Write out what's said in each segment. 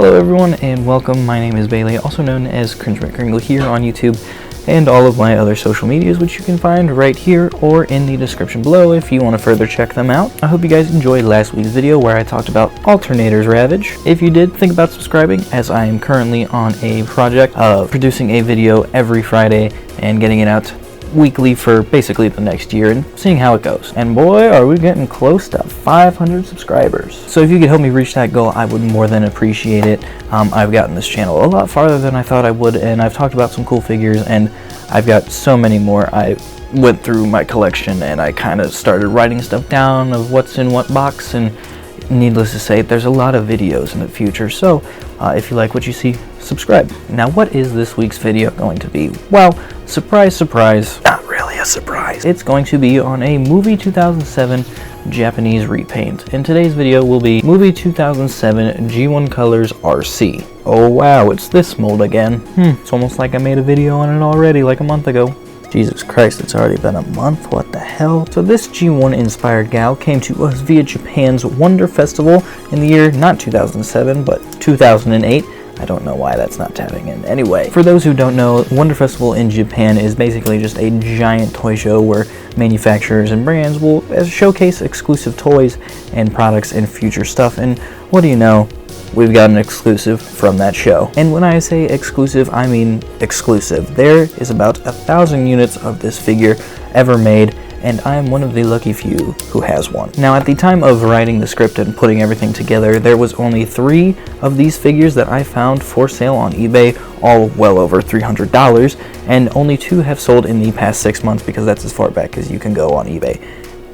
Hello everyone and welcome, my name is Bailey, also known as CringeMcCringle here on YouTube and all of my other social medias, which you can find right here or in the description below if you want to further check them out. I hope you guys enjoyed last week's video where I talked about Alternator's Ravage. If you did, think about subscribing, as I am currently on a project of producing a video every Friday and getting it out weekly for basically the next year and seeing how it goes. And boy, are we getting close to 500 subscribers. So if you could help me reach that goal, I would more than appreciate it. I've gotten this channel a lot farther than I thought I would, and I've talked about some cool figures, and I've got so many more. I went through my collection and I kind of started writing stuff down of what's in what box, and needless to say, there's a lot of videos in the future. So if you like what you see, subscribe. Now, what is this week's video going to be? Well, surprise, surprise, not really a surprise. It's going to be on a movie 2007 Japanese repaint. And today's video will be movie 2007 G1 Colors Arcee. Oh wow, it's this mold again. It's almost like I made a video on it already like a month ago. Jesus Christ, it's already been a month, what the hell? So this G1 inspired gal came to us via Japan's Wonder Festival in the year, not 2007, but 2008. I don't know why that's not tapping in. Anyway, for those who don't know, Wonder Festival in Japan is basically just a giant toy show where manufacturers and brands will showcase exclusive toys and products and future stuff. And what do you know? We've got an exclusive from that show. And when I say exclusive, I mean exclusive. There is about 1,000 units of this figure ever made, and I am one of the lucky few who has one. Now, at the time of writing the script and putting everything together, there was only 3 of these figures that I found for sale on eBay, all well over $300, and only 2 have sold in the past 6 months because that's as far back as you can go on eBay.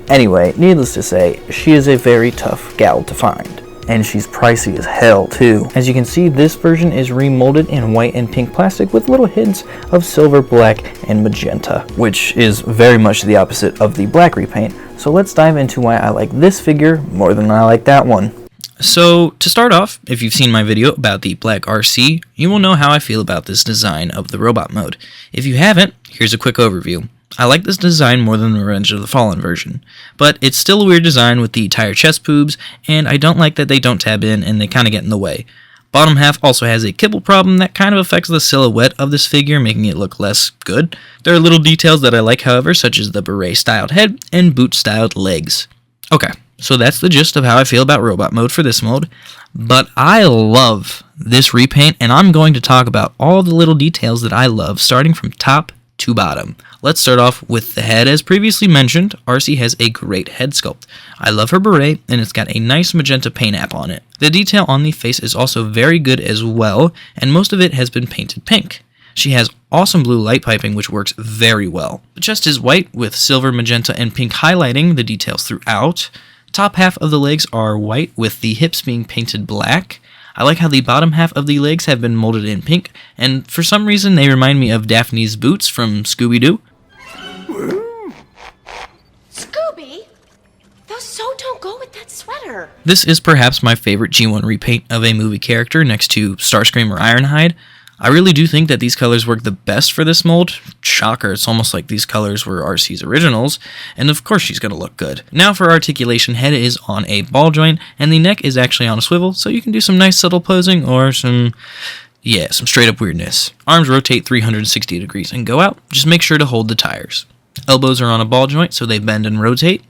Anyway, needless to say, she is a very tough gal to find. And she's pricey as hell too. As you can see, this version is remolded in white and pink plastic with little hints of silver, black, and magenta, which is very much the opposite of the black repaint. So let's dive into why I like this figure more than I like that one. So, to start off, if you've seen my video about the black Arcee, you will know how I feel about this design of the robot mode. If you haven't, here's a quick overview. I like this design more than the Revenge of the Fallen version, but it's still a weird design with the tire chest boobs, and I don't like that they don't tab in and they kind of get in the way. Bottom half also has a kibble problem that kind of affects the silhouette of this figure, making it look less good. There are little details that I like, however, such as the beret-styled head and boot-styled legs. Okay, so that's the gist of how I feel about robot mode for this mode, but I love this repaint, and I'm going to talk about all the little details that I love, starting from top to bottom. Let's start off with the head. As previously mentioned, Arcee has a great head sculpt. I love her beret, and it's got a nice magenta paint app on it. The detail on the face is also very good as well, and most of it has been painted pink. She has awesome blue light piping, which works very well. The chest is white with silver, magenta, and pink highlighting the details throughout. Top half of the legs are white with the hips being painted black. I like how the bottom half of the legs have been molded in pink, and for some reason they remind me of Daphne's boots from Scooby-Doo. Scooby? Those so don't go with that sweater. This is perhaps my favorite G1 repaint of a movie character next to Starscream or Ironhide. I really do think that these colors work the best for this mold. Shocker, it's almost like these colors were Arcee's originals, and of course she's going to look good. Now for articulation, head is on a ball joint, and the neck is actually on a swivel, so you can do some nice subtle posing or some straight up weirdness. Arms rotate 360 degrees and go out, just make sure to hold the tires. Elbows are on a ball joint, so they bend and rotate.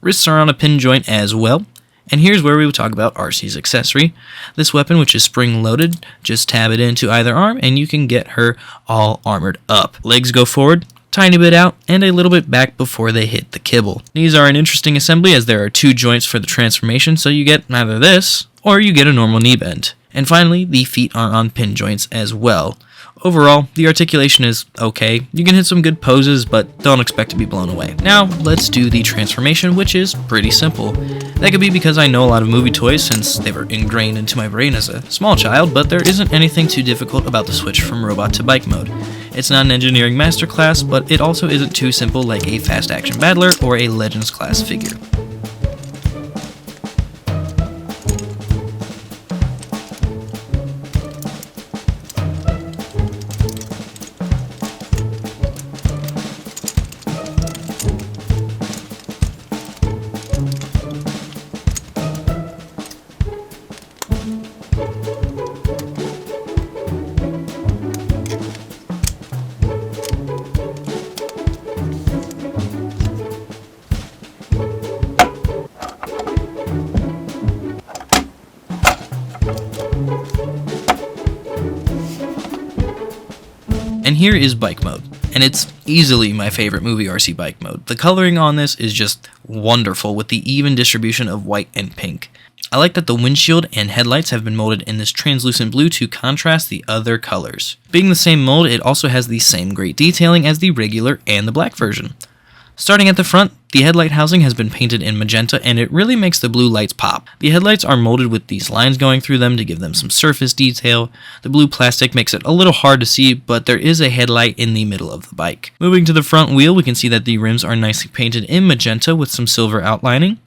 Wrists are on a pin joint as well. And here's where we will talk about Arcee's accessory. This weapon, which is spring-loaded, just tab it into either arm and you can get her all armored up. Legs go forward, tiny bit out, and a little bit back before they hit the kibble. These are an interesting assembly as there are 2 joints for the transformation, so you get either this or you get a normal knee bend. And finally, the feet are on pin joints as well. Overall, the articulation is okay. You can hit some good poses, but don't expect to be blown away. Now, let's do the transformation, which is pretty simple. That could be because I know a lot of movie toys since they were ingrained into my brain as a small child, but there isn't anything too difficult about the switch from robot to bike mode. It's not an engineering masterclass, but it also isn't too simple like a fast action battler or a Legends class figure. here is bike mode, and it's easily my favorite movie Arcee bike mode. The coloring on this is just wonderful with the even distribution of white and pink. I like that the windshield and headlights have been molded in this translucent blue to contrast the other colors. Being the same mold, it also has the same great detailing as the regular and the black version. Starting at the front, the headlight housing has been painted in magenta and it really makes the blue lights pop. The headlights are molded with these lines going through them to give them some surface detail. The blue plastic makes it a little hard to see, but there is a headlight in the middle of the bike. Moving to the front wheel, we can see that the rims are nicely painted in magenta with some silver outlining.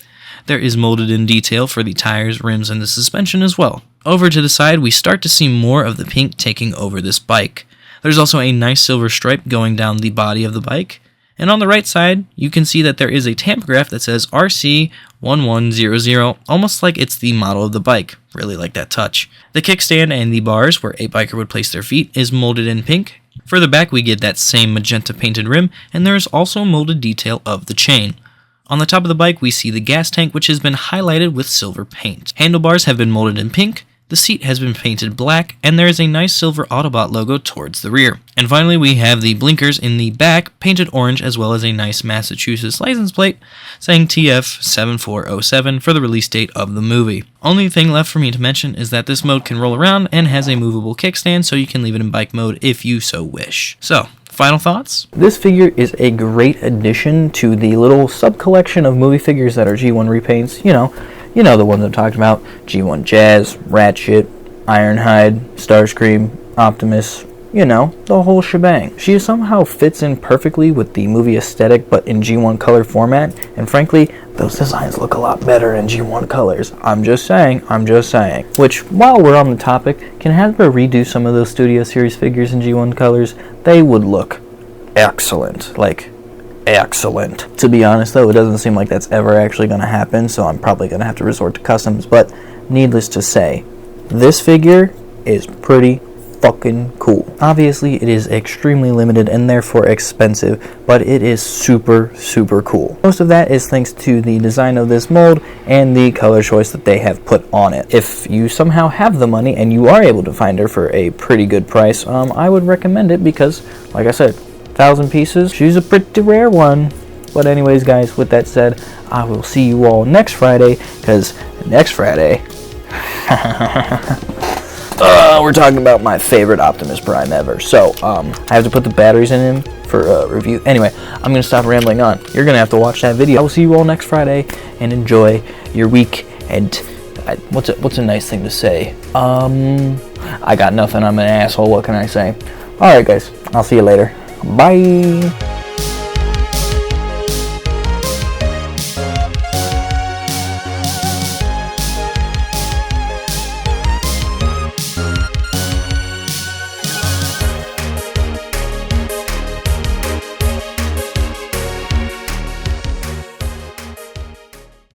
There is molded in detail for the tires, rims, and the suspension as well. Over to the side, we start to see more of the pink taking over this bike. There's also a nice silver stripe going down the body of the bike. And on the right side, you can see that there is a tampograph that says RC1100, almost like it's the model of the bike. Really like that touch. The kickstand and the bars where a biker would place their feet is molded in pink. Further back, we get that same magenta painted rim, and there is also molded detail of the chain. On the top of the bike, we see the gas tank, which has been highlighted with silver paint. Handlebars have been molded in pink. The seat has been painted black, and there is a nice silver Autobot logo towards the rear. And finally, we have the blinkers in the back, painted orange, as well as a nice Massachusetts license plate saying TF7407 for the release date of the movie. Only thing left for me to mention is that this mode can roll around and has a movable kickstand, so you can leave it in bike mode if you so wish. So, final thoughts? This figure is a great addition to the little sub-collection of movie figures that are G1 repaints, you know the ones I'm talking about. G1 Jazz, Ratchet, Ironhide, Starscream, Optimus, the whole shebang. She somehow fits in perfectly with the movie aesthetic, but in G1 color format, and frankly, those designs look a lot better in G1 colors. I'm just saying. Which, while we're on the topic, can Hasbro redo some of those Studio Series figures in G1 colors? They would look excellent. Excellent. To be honest though, it doesn't seem like that's ever actually going to happen, so I'm probably going to have to resort to customs, but needless to say, this figure is pretty fucking cool. Obviously, it is extremely limited and therefore expensive, but it is super, super cool. Most of that is thanks to the design of this mold and the color choice that they have put on it. If you somehow have the money and you are able to find her for a pretty good price, I would recommend it because, like I said, 1,000 pieces. She's a pretty rare one. But anyways, guys, with that said, I will see you all next Friday, because next Friday, we're talking about my favorite Optimus Prime ever. So, I have to put the batteries in him for review. Anyway, I'm going to stop rambling on. You're going to have to watch that video. I will see you all next Friday, and enjoy your week. And what's a nice thing to say? I got nothing. I'm an asshole. What can I say? Alright, guys. I'll see you later. Bye.